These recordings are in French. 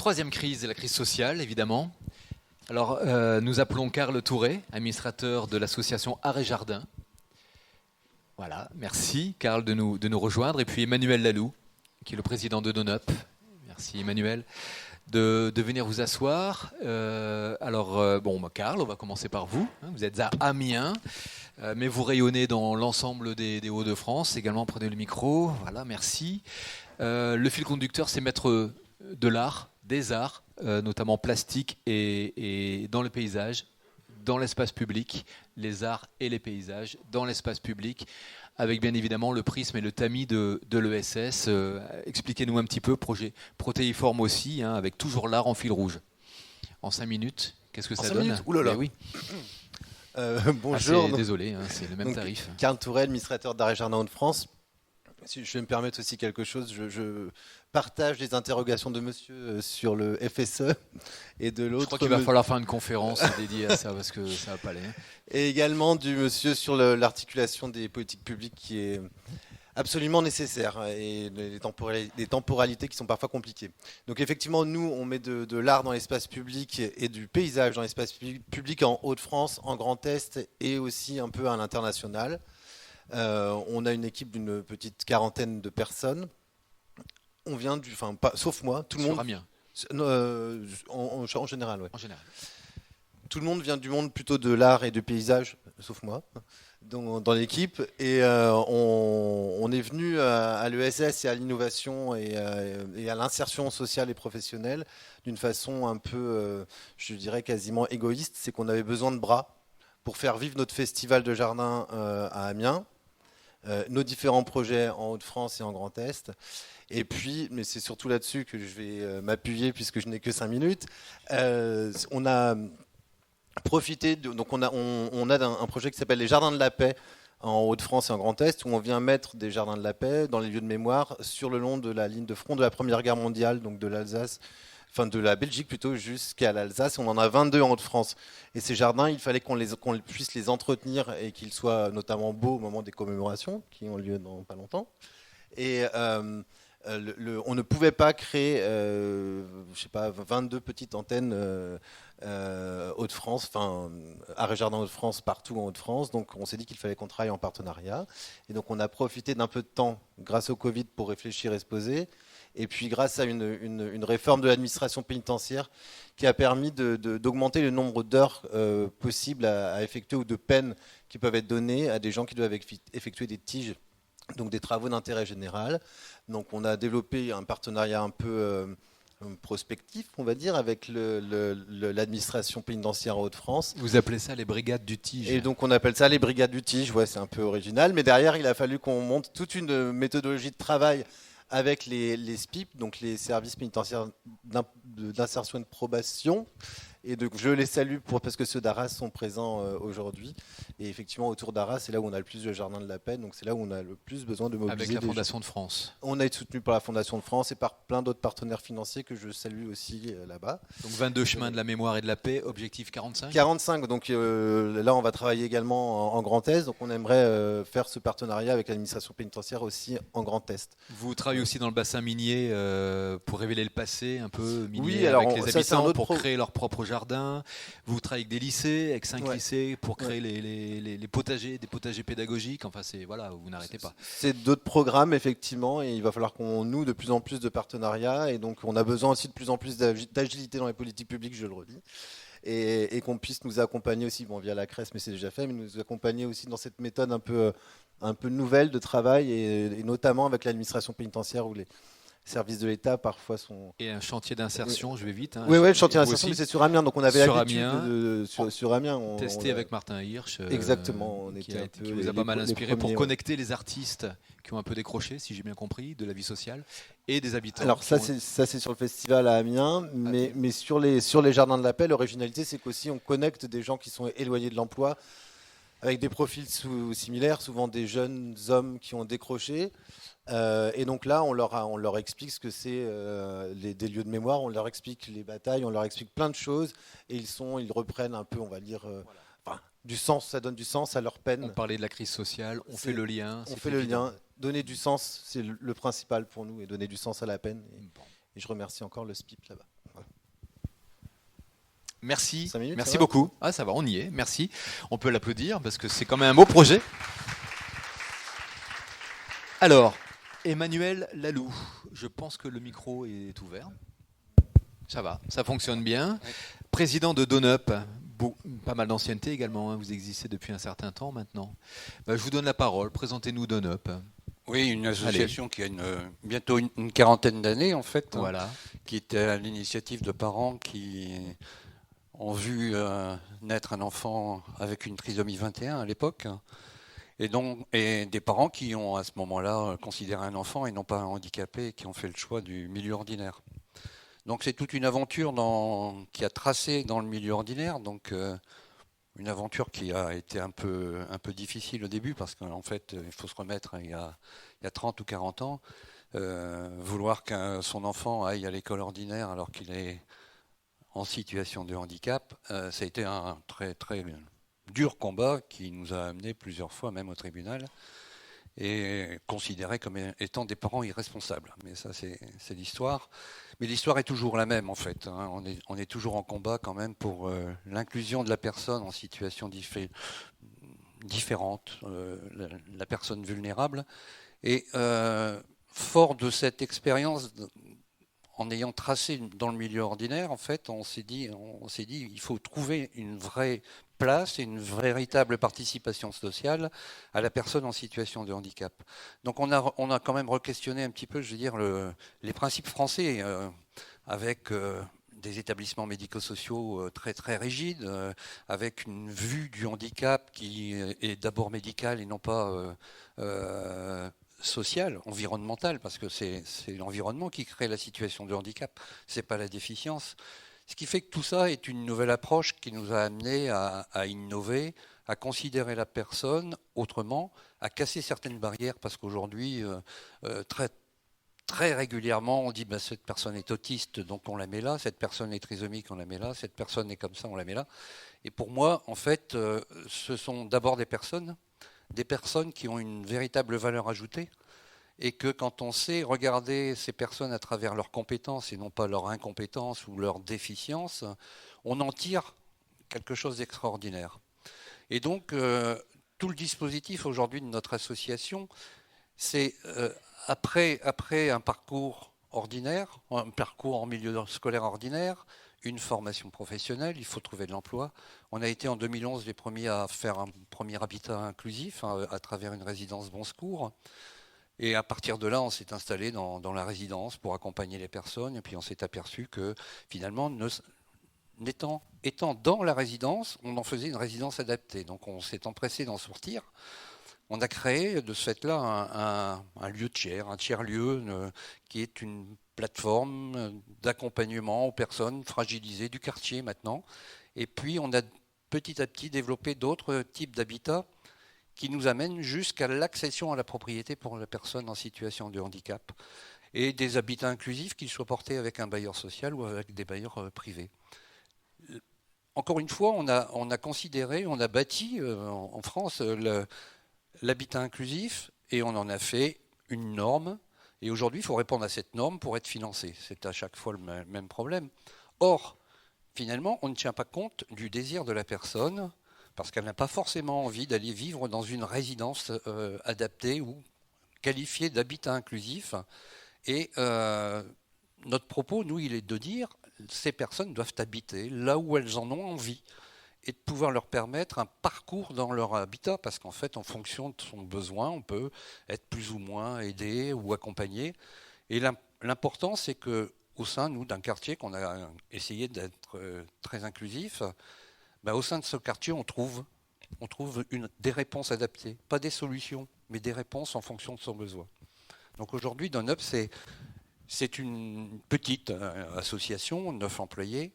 troisième crise est la crise sociale, évidemment. Alors, nous appelons Karl Touré, administrateur de l'association Art et Jardin. Voilà, merci Karl de nous rejoindre. Et puis Emmanuel Laloux, qui est le président de Donop. Merci Emmanuel de venir vous asseoir. Karl, on va commencer par vous. Vous êtes à Amiens, mais vous rayonnez dans l'ensemble des Hauts-de-France. Également, prenez le micro. Voilà, merci. Le fil conducteur, c'est mettre de l'art, des arts, notamment plastique et dans le paysage, dans l'espace public, les arts et les paysages dans l'espace public, avec bien évidemment le prisme et le tamis de l'ESS. Expliquez-nous un petit peu, projet protéiforme aussi, avec toujours l'art en fil rouge. En 5 minutes, qu'est-ce que ça donne ? Ouh là là. Oui. Bonjour. Désolé, c'est le même tarif. Karl Touré, administrateur d'Art et Jardin Hauts-de-France. Si je vais me permettre aussi quelque chose, je partage les interrogations de monsieur sur le FSE et de l'autre. Je crois qu'il va falloir faire une conférence dédiée à ça parce que ça va pas aller. Et également du monsieur sur l'articulation des politiques publiques qui est absolument nécessaire et des temporalités qui sont parfois compliquées. Donc effectivement, nous, on met de l'art dans l'espace public et du paysage dans l'espace public en Hauts-de-France, en Grand Est et aussi un peu à l'international. On a une équipe d'une petite quarantaine de personnes. On vient sauf moi, tout le monde. Amiens. En général, ouais. En général. Tout le monde vient du monde plutôt de l'art et du paysage, sauf moi, dans l'équipe. Et on est venu à l'ESS et à l'innovation et à l'insertion sociale et professionnelle d'une façon un peu, je dirais quasiment égoïste. C'est qu'on avait besoin de bras pour faire vivre notre festival de jardin à Amiens. Nos différents projets en Hauts-de-France et en Grand Est. Et puis, mais c'est surtout là-dessus que je vais m'appuyer puisque je n'ai que 5 minutes. On a profité, donc on a un projet qui s'appelle les Jardins de la Paix en Hauts-de-France et en Grand Est, où on vient mettre des jardins de la paix dans les lieux de mémoire sur le long de la ligne de front de la Première Guerre mondiale, donc de l'Alsace, enfin de la Belgique plutôt, jusqu'à l'Alsace. On en a 22 en Hauts-de-France. Et ces jardins, il fallait qu'on puisse les entretenir et qu'ils soient notamment beaux au moment des commémorations, qui ont lieu dans pas longtemps. Et on ne pouvait pas créer, 22 petites antennes Hauts-de-France, Art et Jardin Hauts-de-France partout en Hauts-de-France. Donc on s'est dit qu'il fallait qu'on travaille en partenariat. Et donc on a profité d'un peu de temps grâce au Covid pour réfléchir et se poser. Et puis grâce à une réforme de l'administration pénitentiaire qui a permis d'augmenter le nombre d'heures possibles à effectuer ou de peines qui peuvent être données à des gens qui doivent effectuer des tiges, donc des travaux d'intérêt général. Donc on a développé un partenariat un peu prospectif, on va dire, avec l'administration pénitentiaire en Hauts-de-France. Vous appelez ça les brigades du Tige. Et donc on appelle ça les brigades du Tige, ouais, c'est un peu original. Mais derrière, il a fallu qu'on monte toute une méthodologie de travail avec les SPIP, donc les services pénitentiaires d'insertion et de probation. Et donc je les salue parce que ceux d'Arras sont présents aujourd'hui. Et effectivement, autour d'Arras, c'est là où on a le plus de jardins de la paix. Donc c'est là où on a le plus besoin de mobiliser. Avec la Fondation de France. On a été soutenu par la Fondation de France et par plein d'autres partenaires financiers que je salue aussi là-bas. Donc 22 chemins de la mémoire et de la paix, objectif 45 ? 45, donc là on va travailler également en Grand Est. Donc on aimerait faire ce partenariat avec l'administration pénitentiaire aussi en Grand Est. Vous travaillez aussi dans le bassin minier pour révéler le passé un peu minier, oui, alors avec les habitants pour créer leur propre jardin. Vous travaillez avec des lycées, avec 5 lycées pour créer les potagers, des potagers pédagogiques. Enfin, vous n'arrêtez pas. C'est d'autres programmes, effectivement, et il va falloir qu'on noue de plus en plus de partenariats. Et donc, on a besoin aussi de plus en plus d'agilité dans les politiques publiques, je le redis. Et qu'on puisse nous accompagner aussi, via la CRES, mais c'est déjà fait, mais nous accompagner aussi dans cette méthode un peu nouvelle de travail, et notamment avec l'administration pénitentiaire où les services de l'État parfois sont... Et un chantier d'insertion, je vais vite. Oui, le chantier d'insertion, mais c'est sur Amiens. Donc on avait sur l'habitude Amiens, sur Amiens. Testé avec Martin Hirsch. Exactement. Qui vous a pas mal inspiré pour connecter les artistes qui ont un peu décroché, si j'ai bien compris, de la vie sociale, et des habitants. Alors ça c'est sur le festival à Amiens, mais sur les Jardins de la Paix, l'originalité c'est qu'aussi on connecte des gens qui sont éloignés de l'emploi, avec des profils similaires, souvent des jeunes hommes qui ont décroché. Et donc là, on leur explique ce que c'est des lieux de mémoire, on leur explique les batailles, on leur explique plein de choses, et ils reprennent un peu, on va dire, du sens, ça donne du sens à leur peine. On parlait de la crise sociale, on fait le lien. On fait le lien. Donner du sens, c'est le principal pour nous, et donner du sens à la peine. Et je remercie encore le SPIP là-bas. Merci. 5 minutes, Merci ça va beaucoup. Ah, ça va, on y est. Merci. On peut l'applaudir parce que c'est quand même un beau projet. Alors, Emmanuel Lalou, je pense que le micro est ouvert. Ça va, ça fonctionne bien. Président de DoneUp, pas mal d'ancienneté également, hein, vous existez depuis un certain temps maintenant. Je vous donne la parole, présentez-nous DoneUp. Oui, une association qui a bientôt une quarantaine d'années en fait, Voilà. qui était à l'initiative de parents qui ont vu naître un enfant avec une trisomie 21 à l'époque, et des parents qui ont à ce moment-là considéré un enfant et non pas un handicapé, et qui ont fait le choix du milieu ordinaire. Donc c'est toute une aventure qui a tracé dans le milieu ordinaire, donc une aventure qui a été un peu difficile au début, parce qu'en fait il faut se remettre il y a 30 ou 40 ans, vouloir que son enfant aille à l'école ordinaire alors qu'il est en situation de handicap, ça a été un très très dur combat qui nous a amené plusieurs fois même au tribunal, et considérés comme étant des parents irresponsables. Mais ça, c'est l'histoire. Mais l'histoire est toujours la même, en fait. Hein. On est toujours en combat quand même pour l'inclusion de la personne en situation différente, la personne vulnérable. Et fort de cette expérience, en ayant tracé dans le milieu ordinaire, en fait, on s'est dit, il faut trouver une vraie place et une véritable participation sociale à la personne en situation de handicap. Donc on a quand même re-questionné un petit peu, je veux dire, les principes français, avec des établissements médico-sociaux très très rigides, avec une vue du handicap qui est d'abord médicale et non pas social, environnemental, parce que c'est l'environnement qui crée la situation de handicap, c'est pas la déficience. Ce qui fait que tout ça est une nouvelle approche qui nous a amené à innover, à considérer la personne autrement, à casser certaines barrières, parce qu'aujourd'hui, très régulièrement, on dit cette personne est autiste, donc on la met là, cette personne est trisomique, on la met là, cette personne est comme ça, on la met là. Et pour moi, en fait, ce sont d'abord des personnes qui ont une véritable valeur ajoutée, et que quand on sait regarder ces personnes à travers leurs compétences et non pas leur incompétence ou leur déficience, on en tire quelque chose d'extraordinaire. Et donc, tout le dispositif aujourd'hui de notre association, c'est après un parcours ordinaire, un parcours en milieu scolaire ordinaire, une formation professionnelle, il faut trouver de l'emploi. On a été en 2011 les premiers à faire un premier habitat inclusif à travers une résidence Bon Secours. Et à partir de là, on s'est installé dans la résidence pour accompagner les personnes. Et puis on s'est aperçu que finalement, étant dans la résidence, on en faisait une résidence adaptée. Donc on s'est empressé d'en sortir. On a créé de ce fait-là un lieu de tiers, un tiers-lieu qui est une plateforme d'accompagnement aux personnes fragilisées du quartier maintenant. Et puis on a petit à petit développé d'autres types d'habitats qui nous amènent jusqu'à l'accession à la propriété pour la personne en situation de handicap, et des habitats inclusifs, qu'ils soient portés avec un bailleur social ou avec des bailleurs privés. Encore une fois, on a considéré, on a bâti en France l'habitat inclusif, et on en a fait une norme. Et aujourd'hui, il faut répondre à cette norme pour être financé. C'est à chaque fois le même problème. Or, finalement, on ne tient pas compte du désir de la personne, parce qu'elle n'a pas forcément envie d'aller vivre dans une résidence adaptée ou qualifiée d'habitat inclusif. Et notre propos, nous, il est de dire ces personnes doivent habiter là où elles en ont envie, et de pouvoir leur permettre un parcours dans leur habitat, parce qu'en fait, en fonction de son besoin, on peut être plus ou moins aidé ou accompagné. Et l'important, c'est qu'au sein, nous, d'un quartier qu'on a essayé d'être très inclusif, au sein de ce quartier, on trouve des réponses adaptées. Pas des solutions, mais des réponses en fonction de son besoin. Donc aujourd'hui, DoneUp, c'est une petite association, 9 employés,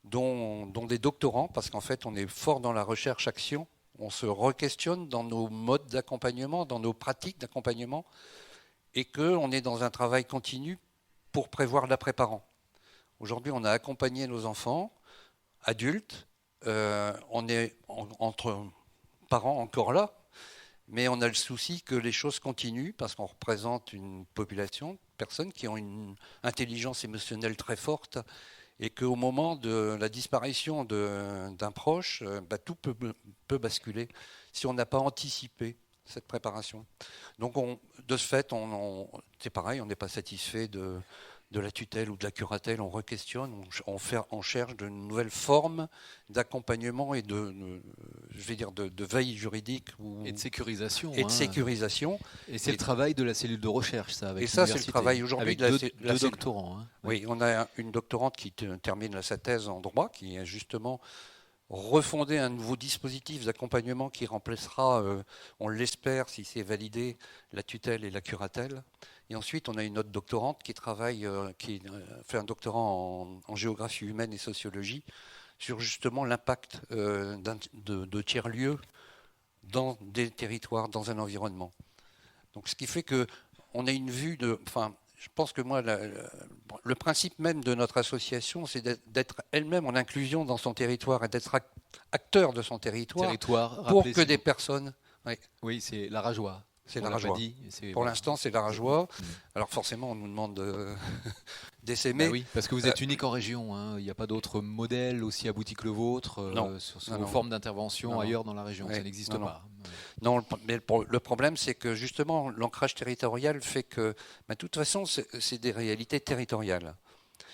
dont des doctorants, parce qu'en fait, on est fort dans la recherche-action. On se re-questionne dans nos modes d'accompagnement, dans nos pratiques d'accompagnement, et qu'on est dans un travail continu pour prévoir l'après-parent. Aujourd'hui, on a accompagné nos enfants, adultes. On est entre parents encore là, mais on a le souci que les choses continuent, parce qu'on représente une population de personnes qui ont une intelligence émotionnelle très forte, et qu'au moment de la disparition d'un proche, tout peut basculer si on n'a pas anticipé cette préparation. Donc de ce fait, c'est pareil, on n'est pas satisfait de la tutelle ou de la curatelle, on re-questionne, on cherche de nouvelles formes d'accompagnement et de veille juridique. Et de sécurisation. Et de sécurisation. Et c'est le travail de la cellule de recherche, ça, avec et ça, c'est le travail aujourd'hui de deux doctorants. Hein. Oui, on a une doctorante qui termine sa thèse en droit, qui a justement refondé un nouveau dispositif d'accompagnement qui remplacera, on l'espère, si c'est validé, la tutelle et la curatelle. Et ensuite, on a une autre doctorante qui fait un doctorat en géographie humaine et sociologie sur justement l'impact de tiers-lieux dans des territoires, dans un environnement. Donc, ce qui fait qu'on a une vue je pense que moi, le principe même de notre association, c'est d'être elle-même en inclusion dans son territoire et d'être acteur de son territoire pour que des personnes... Oui, c'est la Rajoie. C'est la Rajoie. Pour l'instant, c'est la Rajoie. Alors forcément, on nous demande d'essaimer. Oui, parce que vous êtes unique en région. Hein. Il n'y a pas d'autres modèles aussi aboutis que le vôtre sur vos formes d'intervention ailleurs dans la région. Ça n'existe pas. Non, mais le problème, c'est que justement, l'ancrage territorial fait que, de toute façon, c'est des réalités territoriales.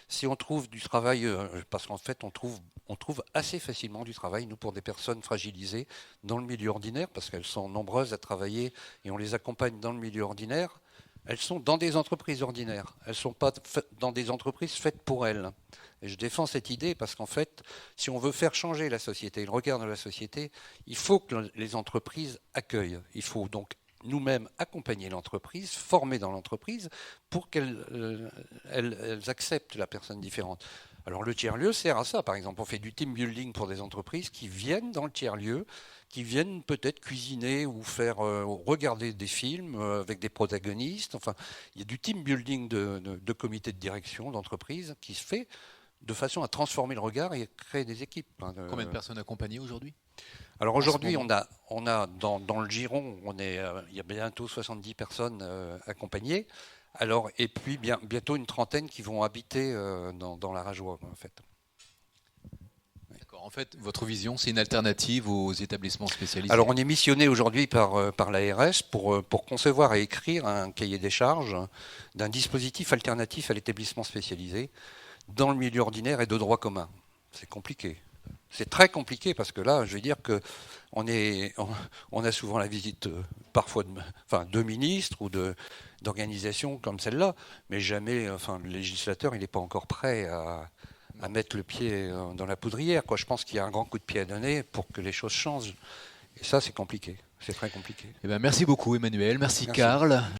Si on trouve du travail, parce qu'en fait, on trouve assez facilement du travail, nous, pour des personnes fragilisées dans le milieu ordinaire, parce qu'elles sont nombreuses à travailler et on les accompagne dans le milieu ordinaire, elles sont dans des entreprises ordinaires. Elles ne sont pas dans des entreprises faites pour elles. Et je défends cette idée parce qu'en fait, si on veut faire changer la société, le regard de la société, il faut que les entreprises accueillent. Il faut donc nous-mêmes accompagner l'entreprise, former dans l'entreprise pour qu'elles acceptent la personne différente. Alors le tiers-lieu sert à ça, par exemple. On fait du team building pour des entreprises qui viennent dans le tiers-lieu, qui viennent peut-être cuisiner ou faire regarder des films avec des protagonistes. Enfin, il y a du team building de comité de direction d'entreprise qui se fait de façon à transformer le regard et créer des équipes. Combien de personnes accompagnées aujourd'hui ? Alors aujourd'hui, on a dans le giron, il y a bientôt 70 personnes accompagnées. Alors, et puis bientôt une trentaine qui vont habiter dans la Rajoie, en fait. D'accord. En fait, votre vision, c'est une alternative aux établissements spécialisés. Alors, on est missionné aujourd'hui par l'ARS pour concevoir et écrire un cahier des charges d'un dispositif alternatif à l'établissement spécialisé dans le milieu ordinaire et de droit commun. C'est compliqué. C'est très compliqué parce que là, je veux dire qu'on a souvent la visite parfois de ministres ou d'organisations comme celle-là, mais jamais, le législateur, il n'est pas encore prêt à mettre le pied dans la poudrière. Je pense qu'il y a un grand coup de pied à donner pour que les choses changent. Et ça, c'est compliqué. C'est très compliqué. Merci beaucoup, Emmanuel. Merci. Karl.